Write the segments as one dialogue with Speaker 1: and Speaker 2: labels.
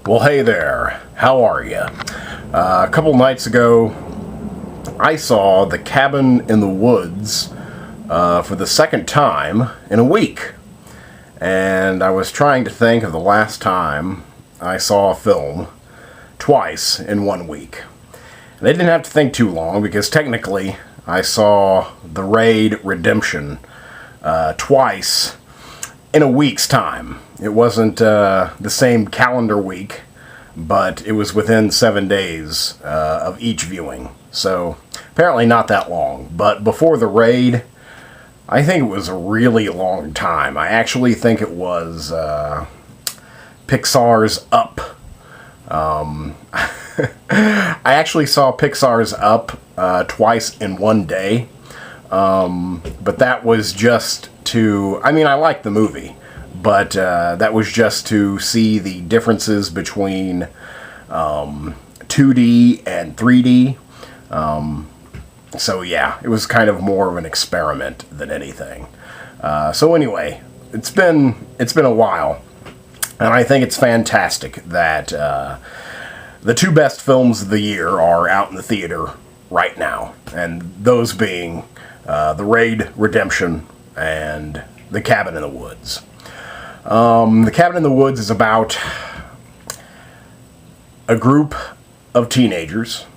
Speaker 1: Well, hey there. How are you? A couple nights ago, I saw The Cabin in the Woods for the second time in a week. And I was trying to think of the last time I saw a film twice in 1 week. And I didn't have to think too long because technically I saw The Raid Redemption twice in a week's time. It wasn't the same calendar week, but it was within 7 days of each viewing. So apparently not that long. But before The Raid, I think it was a really long time. I actually think it was Pixar's Up. I actually saw Pixar's Up twice in 1 day. But that was just to... I mean, I liked the movie. But that was just to see the differences between 2D and 3D. So yeah, it was kind of more of an experiment than anything. So anyway, it's been a while, and I think it's fantastic that the two best films of the year are out in the theater right now, and those being The Raid Redemption and The Cabin in the Woods. The Cabin in the Woods is about a group of teenagers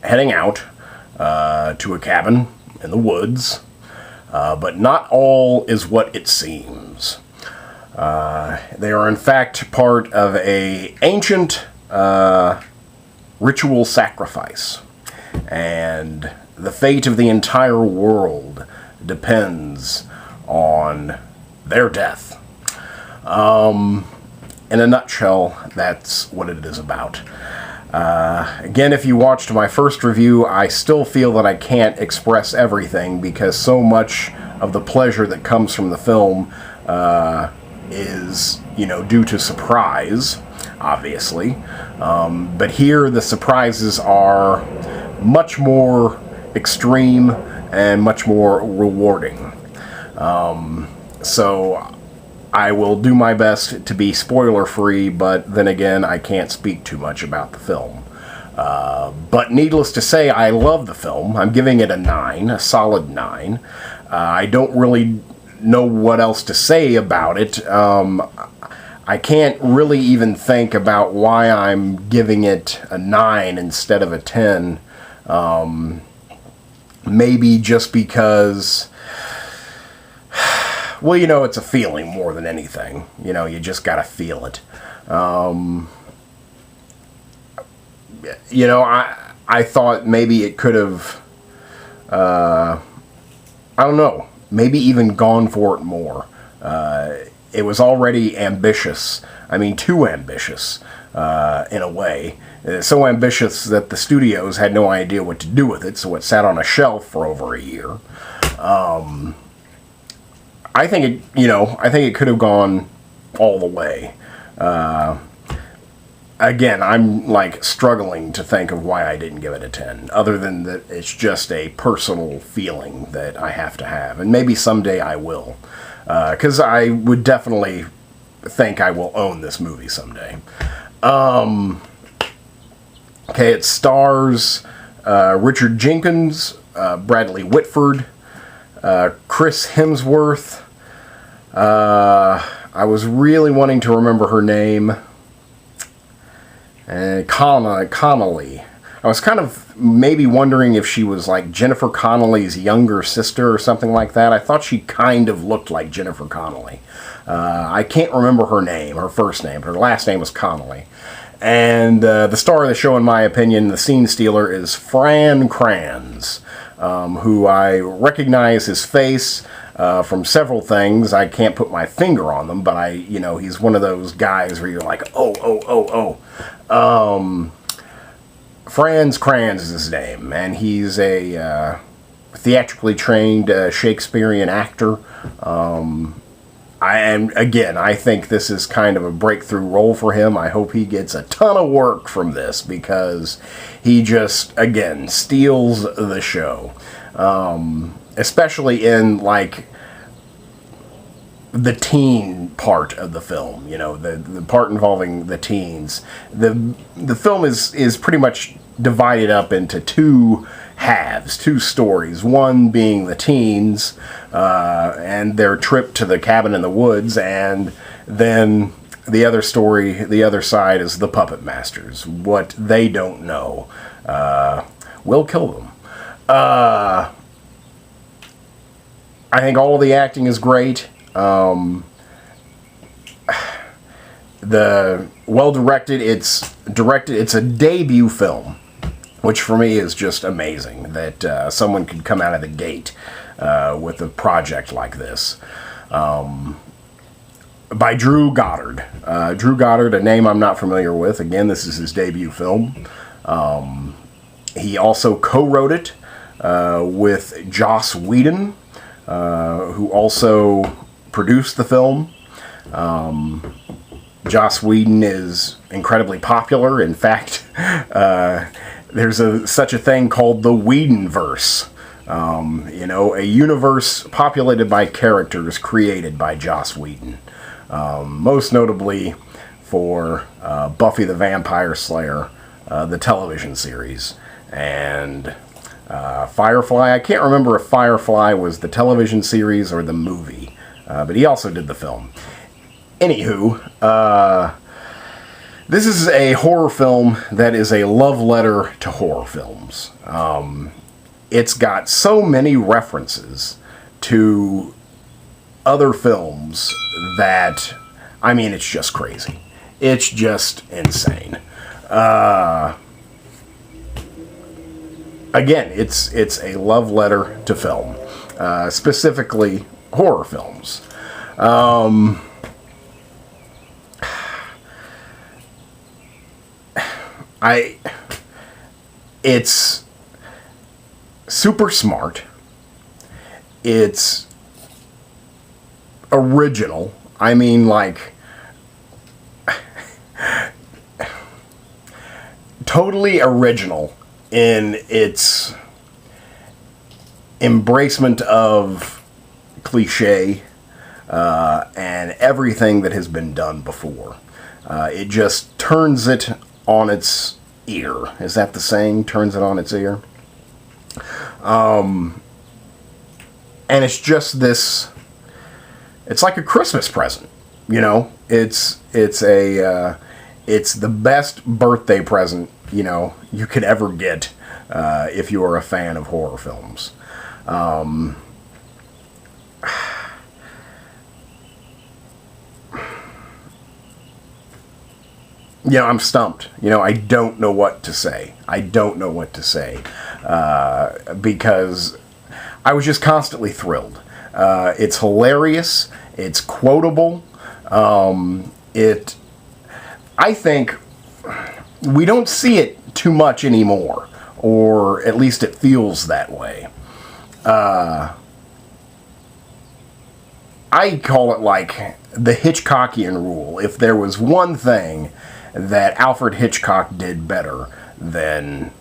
Speaker 1: heading out to a cabin in the woods, but not all is what it seems. They are in fact part of an ancient ritual sacrifice, and the fate of the entire world depends on their death. In a nutshell, that's what it is about. Again, if you watched my first review, I still feel that I can't express everything because so much of the pleasure that comes from the film is, due to surprise, obviously. But here, the surprises are much more extreme and much more rewarding. So I will do my best to be spoiler-free, but then again, I can't speak too much about the film. But needless to say, I love the film. I'm giving it a 9, a solid 9. I don't really know what else to say about it. I can't really even think about why I'm giving it a 9 instead of a 10. Maybe just because... Well, it's a feeling more than anything. You just gotta feel it. I thought maybe it could have, I don't know, maybe even gone for it more. It was already ambitious. I mean, too ambitious, in a way. So ambitious that the studios had no idea what to do with it, so it sat on a shelf for over a year. I think it could have gone all the way. Again, I'm struggling to think of why I didn't give it a 10, other than that it's just a personal feeling that I have to have, and maybe someday I will, because I would definitely think I will own this movie someday. Okay, it stars Richard Jenkins, Bradley Whitford, Chris Hemsworth. I was really wanting to remember her name. Connolly. I was kind of maybe wondering if she was like Jennifer Connelly's younger sister or something like that. I thought she kind of looked like Jennifer Connelly. I can't remember her name, her first name. Her last name was Connolly. And the star of the show, in my opinion, the scene stealer, is Fran Kranz, who I recognize his face from several things. I can't put my finger on them, but he's one of those guys where you're like, oh. Franz Kranz is his name, and he's a theatrically trained Shakespearean actor. I think this is kind of a breakthrough role for him. I hope he gets a ton of work from this because he just, again, steals the show. Especially in, the teen part of the film, the part involving the teens. The film is pretty much divided up into two halves, two stories. One being the teens and their trip to the cabin in the woods, and then the other story, the other side, is the puppet masters. What they don't know will kill them. I think all of the acting is great. The well directed. It's a debut film, which for me is just amazing that someone could come out of the gate with a project like this. By Drew Goddard. Drew Goddard, a name I'm not familiar with. Again, this is his debut film. He also co-wrote it with Joss Whedon, who also produced the film. Joss Whedon is incredibly popular. In fact, there's such a thing called the Whedonverse. A universe populated by characters created by Joss Whedon. Most notably for Buffy the Vampire Slayer, the television series, and Firefly. I can't remember if Firefly was the television series or the movie, but he also did the film. Anywho, this is a horror film that is a love letter to horror films. It's got so many references to other films that, it's just crazy. It's just insane. Again, it's a love letter to film, specifically horror films. It's super smart. It's original. Totally original in its embracement of cliche and everything that has been done before. It just turns it on its ear. Is that the saying? Turns it on its ear? And it's just this... It's like a Christmas present, It's the best birthday present, you could ever get if you're a fan of horror films. I'm stumped. I don't know what to say. Because I was just constantly thrilled. It's hilarious. It's quotable. I think we don't see it too much anymore, or at least it feels that way. I call it like the Hitchcockian rule. If there was one thing that Alfred Hitchcock did better than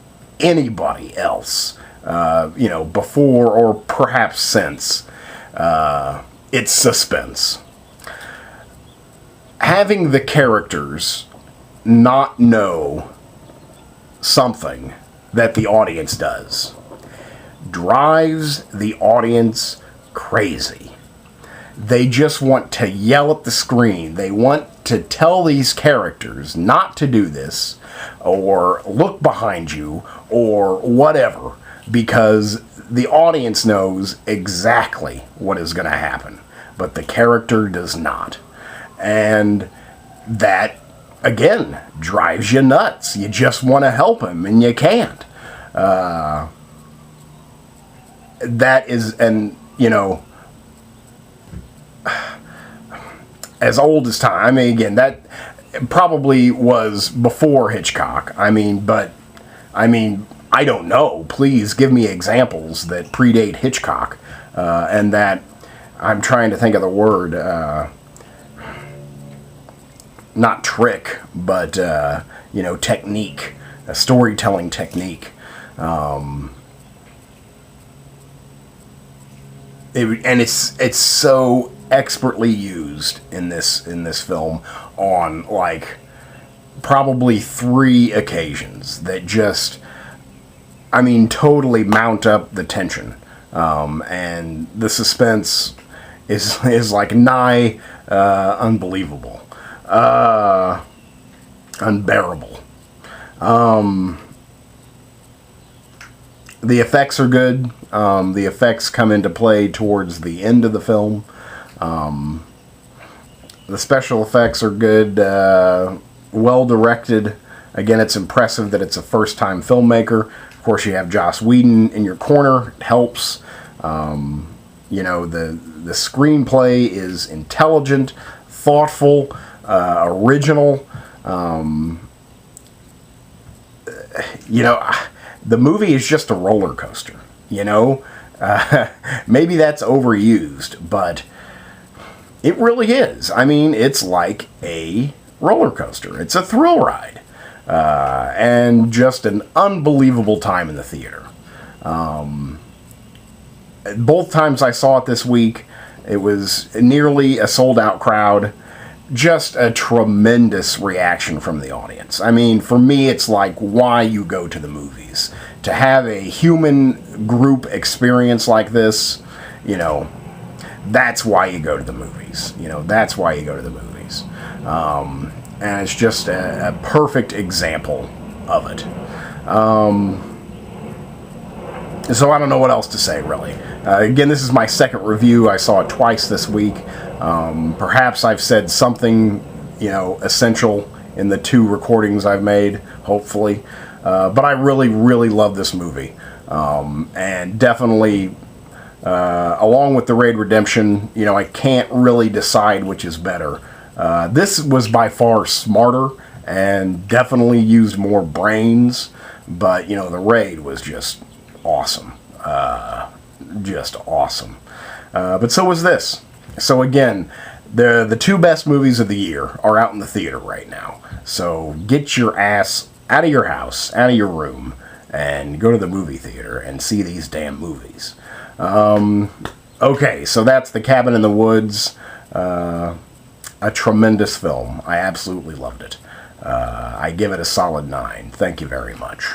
Speaker 1: anybody else, before or perhaps since, it's suspense. Having the characters not know something that the audience does drives the audience crazy. They just want to yell at the screen. They want to tell these characters not to do this, or look behind you, or whatever, because the audience knows exactly what is going to happen, but the character does not. And that, again, drives you nuts. You just want to help him, and you can't. That is, and, as old as time. Again, that probably was before Hitchcock. I don't know. Please give me examples that predate Hitchcock, and that, I'm trying to think of the word, not trick, but, technique, a storytelling technique. It's so expertly used in this film on like probably 3 occasions that just, I mean, totally mount up the tension, and the suspense is like nigh unbelievable, unbearable. The effects are good. The effects come into play towards the end of the film. The special effects are good, well directed. Again, it's impressive that it's a first-time filmmaker. Of course, you have Joss Whedon in your corner. It helps. You know, the screenplay is intelligent, thoughtful, original. You know, the movie is just a roller coaster, you know? Maybe that's overused, but it really is. I mean, it's like a roller coaster. It's a thrill ride. And just an unbelievable time in the theater. Both times I saw it this week, it was nearly a sold-out crowd. Just a tremendous reaction from the audience. I mean, for me, it's like why you go to the movies. To have a human group experience like this, you know, that's why you go to the movies. You know, that's why you go to the movies. And it's just a perfect example of it. So I don't know what else to say, really. Again, this is my second review. I saw it twice this week. Perhaps I've said something, you know, essential in the 2 recordings I've made, hopefully. But I really, really love this movie. And definitely, along with The Raid Redemption, you know, I can't really decide which is better. This was by far smarter and definitely used more brains. But, you know, The Raid was just awesome. Just awesome. But so was this. So again, the 2 best movies of the year are out in the theater right now. So get your ass out of your house, out of your room, and go to the movie theater and see these damn movies. Okay, so that's The Cabin in the Woods. A tremendous film. I absolutely loved it. I give it a solid 9. Thank you very much.